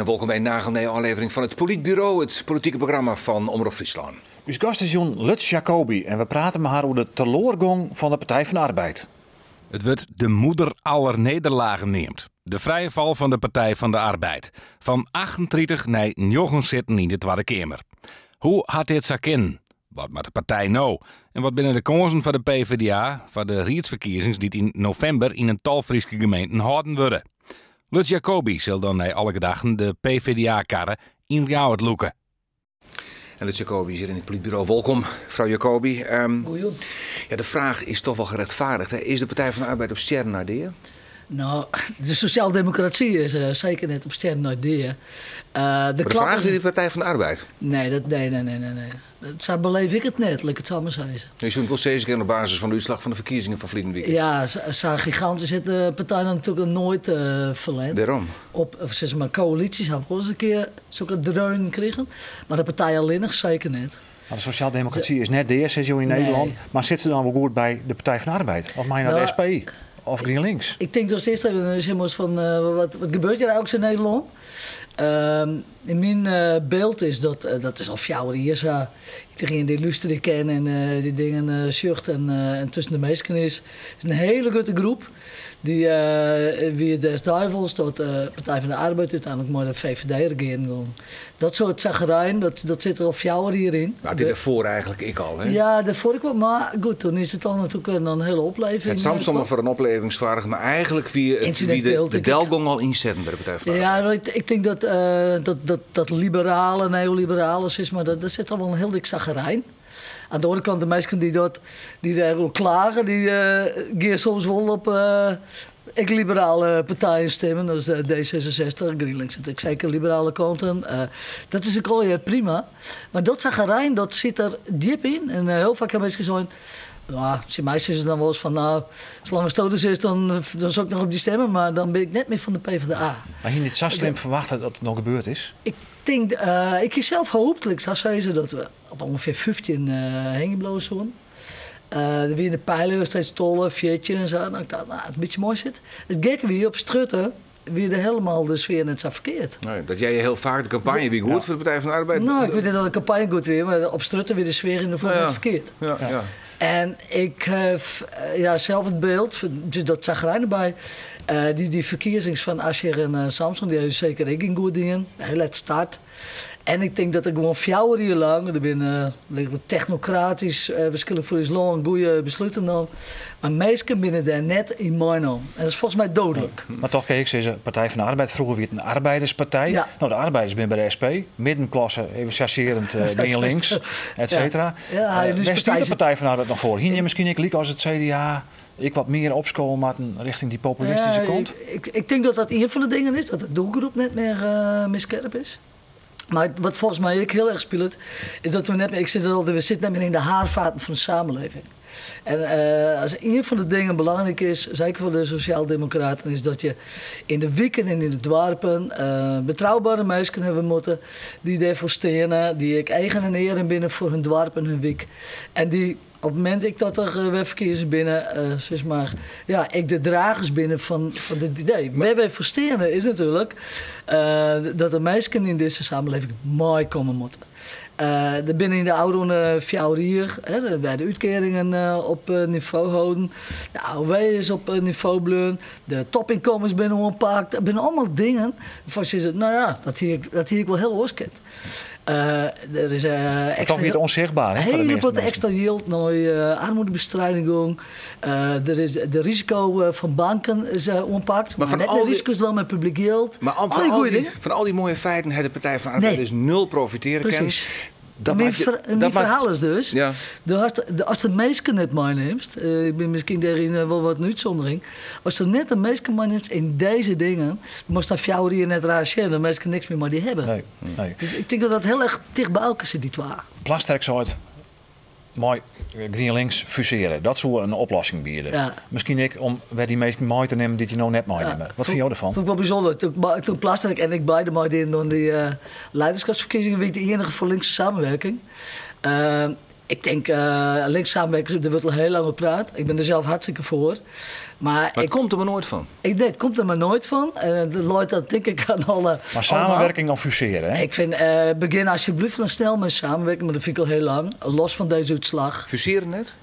en welkom bij een nagelnije aflevering van het Politbureau, het politieke programma van Omroep Friesland. Ons gast is Lutz Jacobi en we praten met haar over de teleurgang van de Partij van de Arbeid. Het wordt de moeder aller nederlagen neemt. De vrije val van de Partij van de Arbeid. Van 38 naar 9 zitten in de Tweede Kamer. Hoe had dit zaken? Wat met de partij nou? En wat binnen de kansen van de PvdA voor de raadsverkiezingen die in november in een tal Friese gemeenten houden worden? Lutz Jacobi zal dan naar alle gedachten de PvdA-karren in jou loeken. En Lutz Jacobi is hier in het Politbureau. Welkom, mevrouw Jacobi. Ja, de vraag is toch wel gerechtvaardigd. Hè? Is de Partij van de Arbeid op sterren naar de? Nou, de sociaaldemocratie is zeker net op sterren naar de. De vraag is de Partij van de Arbeid? Nee. Dat beleef ik het net, ik het zo maar zeggen. Je zult wel zeggen op basis van de uitslag van de verkiezingen van verleden weekend. Ja, zo'n gigantisch zit de partij natuurlijk nooit verlend. Daarom? Op zeg maar, coalities hebben we eens een keer zo'n dreun gekregen. Maar de partij alleen nog zeker net. Maar de sociaaldemocratie is net de eerste in Nederland. Maar zit ze dan wel goed bij de Partij van de Arbeid? Of mij naar de SP? Of GroenLinks? Ik denk dus eerst even van wat gebeurt er eigenlijk in Nederland? In mijn beeld is dat is al fjouwer hier. Iedereen die luisteren kennen en die dingen zucht en tussen de meesten is een hele grote groep. Die wie des duivels tot Partij van de Arbeid uiteindelijk maar de VVD-regering gaan. Dat soort zagerijn, dat zit er al fjouwer hierin. Maar dit daarvoor eigenlijk ik al, hè? Ja, daarvoor ik wel. Maar goed, dan is het dan natuurlijk weer een hele opleving. Het Samsung nog voor een oplevingsvraag, maar eigenlijk wie de delgong al inzetten bij de Partij van de Arbeid. Ja, ik denk dat liberale, neoliberale is, maar daar zit al wel een heel dik zagerijn. Aan de andere kant, de mensen die daar klagen, die gaan soms wel op liberale partijen stemmen. Dat is D66, GroenLinks zit ik zeker liberale kanten. Dat is ook al prima. Maar dat zagerijn, dat zit er diep in. En heel vaak hebben mensen gezegd, ja, meisjes is het dan wel eens van, nou, zolang het stoders is, dan zou ik nog op die stemmen. Maar dan ben ik net meer van de PvdA. Maar je niet zo slim verwachten dat het nog gebeurd is? Ik denk, ik zelf hopelijk zou zeggen dat we op ongeveer 15 hengeblozen zijn. Er weer de pijlen steeds tollen, veertje en zo. Nou, ik dacht, het een beetje mooi zit. Het gekke weer op Strutten, weer er helemaal de sfeer net zo verkeerd. Nee, dat jij heel vaak de campagne weer goed voor de Partij van de Arbeid. Nou, ik weet niet dat de campagne goed weer, maar op Strutten weer de sfeer in de voet net verkeerd. Ja. En ik heb zelf het beeld, dus dat zag er erbij. Die verkiezings van Asscher en Samson, die hebben zeker ik in goed dingen. Heel het start. En ik denk dat er gewoon 4 jaar hier lang, er zijn technocratisch verschillen voor islam, goede besluiten dan. Maar meesten binnen daar net in mijn oom. En dat is volgens mij dodelijk. Maar toch, kijk, ze is een Partij van de Arbeid. Vroeger weer een arbeiderspartij. Ja. Nou, de arbeiders zijn bij de SP. Middenklasse, even chargerend GroenLinks, et cetera. Waar staat de Partij van de Arbeid nog voor? Hier misschien ik liek als het CDA. Ik wat meer opscholen maar richting die populistische kant? Ik denk dat een van de dingen is, dat de doelgroep net meer scherp is. Maar wat volgens mij ook heel erg speelt, is dat we zitten net meer in de haarvaten van de samenleving. En als een van de dingen belangrijk is, zeker voor de sociaaldemocraten, is dat je in de wieken en in de dorpen betrouwbare mensen hebben moeten die daarvoor stenen, die ik eigen en eren binnen voor hun dorp en hun wik. En die op het moment dat er weer verkiezingen binnen, zeg maar, ja, ik de dragers binnen van dit idee. Waar wij voor stenen is natuurlijk dat de mensen in deze samenleving mooi komen moeten. Er binnen in de oude 4 jaar hier, waar de uitkeringen op niveau houden. De AOW is op niveau blijven. De topinkomens binnen onpakt. Dat zijn allemaal dingen waarvan je zegt, nou ja, dat hier ik wel heel ooskent. Er is toch weer het onzichtbaar, hè? Hele grote extra yield naar armoedebestrijding. Er is de risico van banken is onpakt. Maar van net de risico's dan met publiek yield. Maar van al die mooie feiten heeft de Partij van de Arbeid dus 0 profiteren kunnen. Precies. Mijn verhaal is dus, ja. Als de meesten net meeneemt, ik ben misschien daarin wel wat een uitzondering. Als er net de meesten meeneemt in deze dingen, dan moest dat jou hier net raar de meesten niks meer maar die hebben. Nee. Dus ik denk dat dat heel erg dicht bij elkaar zit, die twee. Plasterk soort mooi GroenLinks fuseren. Dat zou een oplossing bieden. Ja. Misschien om bij die meesten mooi te nemen die je nou net mooi nemen. Wat vind je ervan? Vond ik wel bijzonder. Toen Plasterk en ik beide mooi in dan die leiderschapsverkiezingen, wie ik de enige voor linkse samenwerking. Ik denk, links samenwerken, daar wordt al heel lang op praat. Ik ben er zelf hartstikke voor. Maar het komt er maar nooit van. Het komt er maar nooit van. De Lloyd, dat denk ik aan alle... Maar samenwerking of fuseren, hè? Ik vind, begin alsjeblieft dan snel met samenwerken, maar dat vind ik al heel lang. Los van deze uitslag. Fuseren net?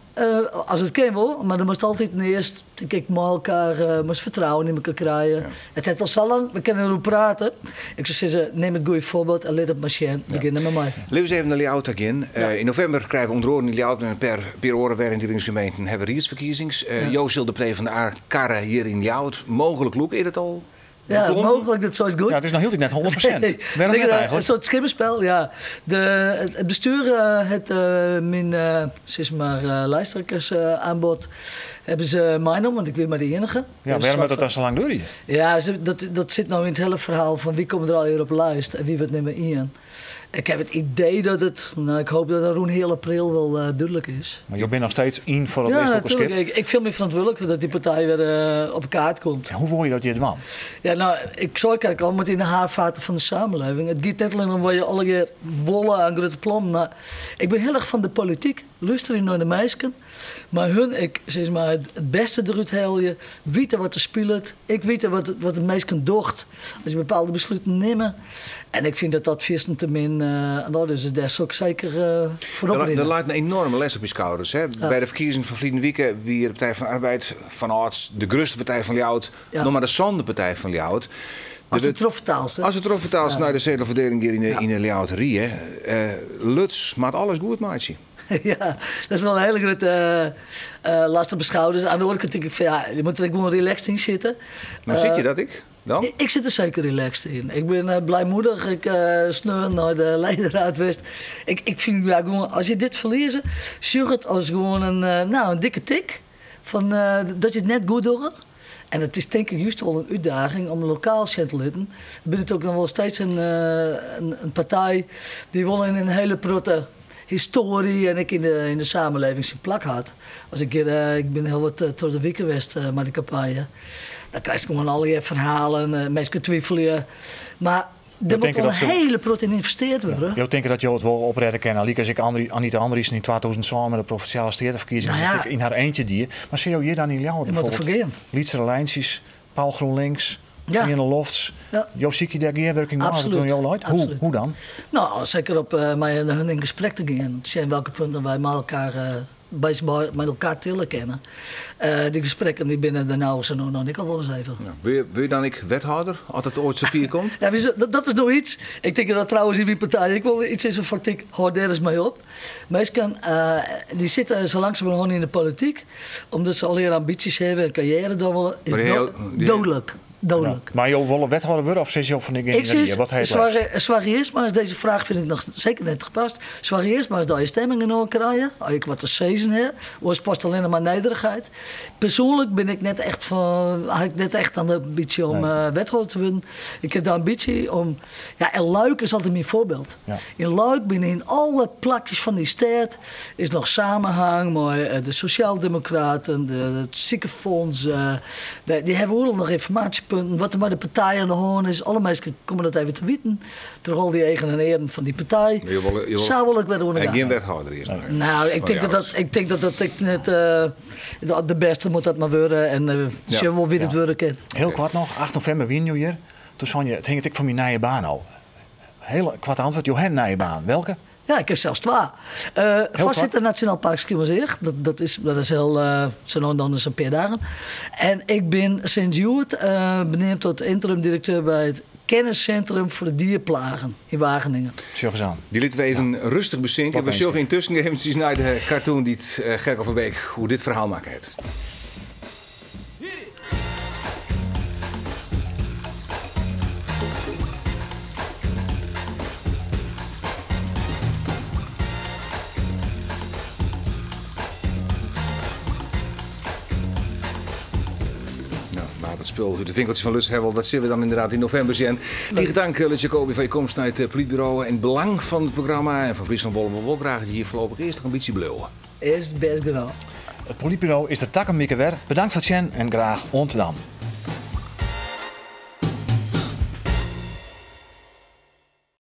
Als het kan wel, maar dan moest altijd eerst, denk ik, met elkaar moest vertrouwen in elkaar krijgen. Ja. Het heeft al zo lang, we kunnen erover praten. Ik zou zeggen, neem het goede voorbeeld en let op machine. Beginnen met mij. Laten we even naar Ljout in. In november krijgen we onder andere in Ljout en per oren weer in de gemeenten hebben riedsverkiezings. Joost zult de Partij van de karre hier in Ljout. Mogelijk Loek, is het al? Ja, mogelijk, dat zo is goed. Ja, het is nog heel net 100%. Waarom net eigenlijk? Een soort schimmenspel, ja. Het bestuur mijn lijsttrekkers aanbod hebben ze mij om, want ik ben maar de enige. Ja, waarom moet dat dan zo lang door hier? Ja, dat zit nou in het hele verhaal van wie komt er al hier op lijst en wie wordt niet meer in. Ik heb het idee dat het, ik hoop dat het rond heel april wel duidelijk is. Maar je bent nog steeds in voor het ja, lijst natuurlijk. Ik vind me verantwoordelijk dat die partij weer op kaart komt. En hoe wil je dat je het man? Ja, nou, ik zou kijken al met in de haarvaten van de samenleving. Het gaat net alleen om waar je alle keer wollen aan grote plom. Maar ik ben heel erg van de politiek. Luister naar de meisjes. Maar ik zeg maar, het beste eruit heel je. Weten wat er speelt. Ik weet wat de meisjes docht. Als je bepaalde besluiten neemt. En ik vind dat vissen te min. Dus daar zou ik zeker voorop in. Er lijkt een enorme les op je schouders. Hè? Ja. Bij de verkiezingen van verleden week wie de Partij van de Arbeid vanuit de grootste partij van Ljout, nog maar de zonde partij van Ljout. Als het erop vertaalt. Als het erop vertaalt naar de zetelverdeling hier in de Ljouterie. Luts maakt alles goed, maatje. Ja, dat is wel een hele grote last op mijn schouders. Aan de andere kant denk ik van ja, je moet er gewoon relaxed in zitten. Maar zit je dat dan? Ik zit er zeker relaxed in. Ik ben blijmoedig. Ik sneur naar de leidraad West. Ik vind ja, gewoon, als je dit verliezen, zorg het als gewoon een dikke tik. Van, dat je het net goed doet. En het is denk ik juist wel een uitdaging om lokaal te letten. Ben het ook nog wel steeds een partij die wel in een hele protte historie en ik in de samenleving zijn plak had. Als ik ben heel wat door de week geweest met de campagne. Dan krijg je gewoon allerlei verhalen, mensen twijfelen. Maar er moet wel een hele prot in geïnvesteerd worden. Je denkt dat je het wel opredden kan. Als ik Anita Andriessen in 2007 met de provinciale statenverkiezingen in haar eentje die. Maar zie je hier dan in Ljouwert bijvoorbeeld? Lietse Lijntjes, Paul GroenLinks. Ja. Vierne Lofts. Ja. Jouw zie je daar geerwerking aan toen jou luidt? Hoe dan? Nou, zeker op hun in gesprek te gaan. Te zien welke punten wij met elkaar tillen kennen. Die gesprekken die binnen de nauwe zijn nog niet al wel eens even. Ja. Wil je dan wethouder, als het ooit zo vier komt? Ja, dat is nog iets. Ik denk dat trouwens in die partij, ik wil iets in zo'n factiek, houd daar eens mee op. Meestal die zitten zo langzamerhand gewoon in de politiek, omdat ze al hier ambities hebben en carrière dan willen, is dodelijk. Dodelijk. Ja. Maar je wil wethouder worden of zit je op van die zwaar eerst maar eens deze vraag vind ik nog zeker net gepast. Zwaar eerst maar eens dat je stemmingen nog krijgen. Als ik wat te sezen heb. Was past alleen maar nederigheid. Persoonlijk ben ik net echt aan de ambitie om wethouder te worden. Ik heb de ambitie om. Ja, en Luik is altijd mijn voorbeeld. Ja. In Luik binnen in alle plakjes van die stad is nog samenhang met de Sociaaldemocraten, het ziekenfonds. Die hebben ook nog informatie. Wat er maar de partij aan de hand is. Alle mensen komen dat even te weten. Door al die eigen en eren van die partij. Zou wel ik weer doen. En geen wethouder is. Nou, ik denk dat ik net de beste moet dat maar worden. En je wel wie het worden kan. Heel kwart nog. 8 november win je hier. Toen zei je, het hing ik van mijn nieuwe baan al. Heel kwart antwoord. Je hebt een nieuwe baan. Welke? Ja, ik heb zelfs 2. Voorzitter Nationaal Park Schiermonnikoog. Dat is heel, zo dan is een paar dagen. En ik ben sinds juli benoemd tot interim directeur bij het kenniscentrum voor de dierplagen in Wageningen. Die lieten we even rustig bezinken. We zullen intussen even naar de cartoon die het Gerco van Beek hoe dit verhaal maakt. Het spul, het winkeltje van Lutz Hebbel, dat zien we dan inderdaad in november zien. Tegen dank, Lutz Jacobi, van je komst naar het politbureau. In het belang van het programma en van Friesland Bollen wil graag hier voorlopig eerst nog een beetje blauwen. Is best gedaan. Het politbureau is de takkenmikker weer. Bedankt voor het zien en graag ontdaan.